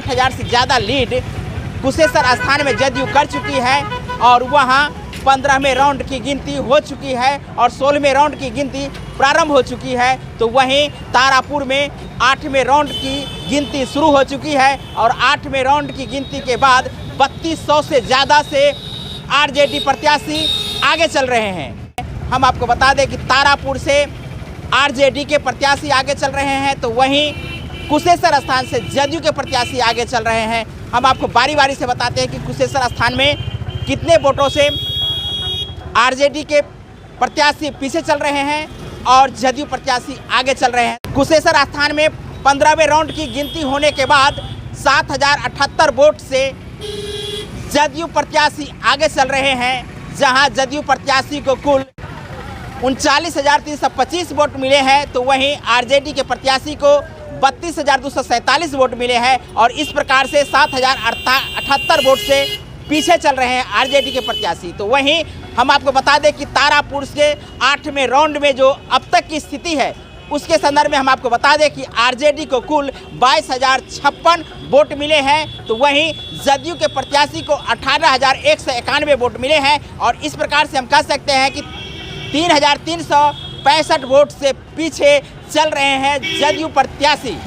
60,000 से ज़्यादा लीड कुशेश्वर स्थान में जदयू कर चुकी है और वहां 15वें राउंड की गिनती हो चुकी है और 16वें राउंड की गिनती प्रारंभ हो चुकी है। तो वहीं तारापुर में 8वें राउंड की गिनती शुरू हो चुकी है और 8वें राउंड की गिनती के बाद 3200 से ज़्यादा से आरजेडी प्रत्याशी आगे चल रहे हैं। हम आपको बता दें कि तारापुर से आरजेडी के प्रत्याशी आगे चल रहे हैं, तो वहीं कुशेश्वर स्थान से जदयू के प्रत्याशी आगे चल रहे हैं। हम आपको बारी बारी से बताते हैं कि कुशेश्वर स्थान में कितने वोटों से आरजेडी के प्रत्याशी पीछे चल रहे हैं और जदयू प्रत्याशी आगे चल रहे हैं। कुशेश्वर स्थान में 15वें राउंड की गिनती होने के बाद 7,078 वोट से जदयू प्रत्याशी आगे चल रहे हैं, जहां जदयू प्रत्याशी को कुल 39,325 वोट मिले हैं, तो वहीं आरजेडी के प्रत्याशी को 32,247 वोट मिले हैं और इस प्रकार से 7,078 वोट से पीछे चल रहे हैं आरजेडी के प्रत्याशी। तो वहीं हम आपको बता दें कि तारापुर से 8वें राउंड में जो अब तक की स्थिति है उसके संदर्भ में हम आपको बता दें कि आरजेडी को कुल 22,056 वोट मिले हैं, तो वहीं जदयू के प्रत्याशी को 18,191 वोट मिले हैं और इस प्रकार से हम कह सकते हैं कि 3,365 वोट से पीछे चल रहे हैं जदयू प्रत्याशी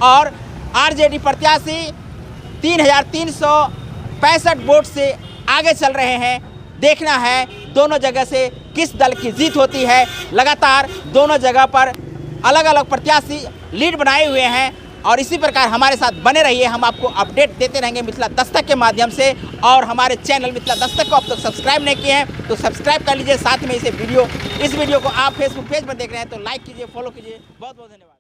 और आरजेडी प्रत्याशी 3,365 वोट से आगे चल रहे हैं। देखना है दोनों जगह से किस दल की जीत होती है। लगातार दोनों जगह पर अलग अलग प्रत्याशी लीड बनाए हुए हैं और इसी प्रकार हमारे साथ बने रहिए। हम आपको अपडेट देते रहेंगे मिथिला दस्तक के माध्यम से और हमारे चैनल मिथिला दस्तक को अब तक सब्सक्राइब नहीं किए हैं तो सब्सक्राइब कर लीजिए। साथ में इस वीडियो को आप फेसबुक पेज पर देख रहे हैं तो लाइक कीजिए, फॉलो कीजिए। बहुत बहुत धन्यवाद।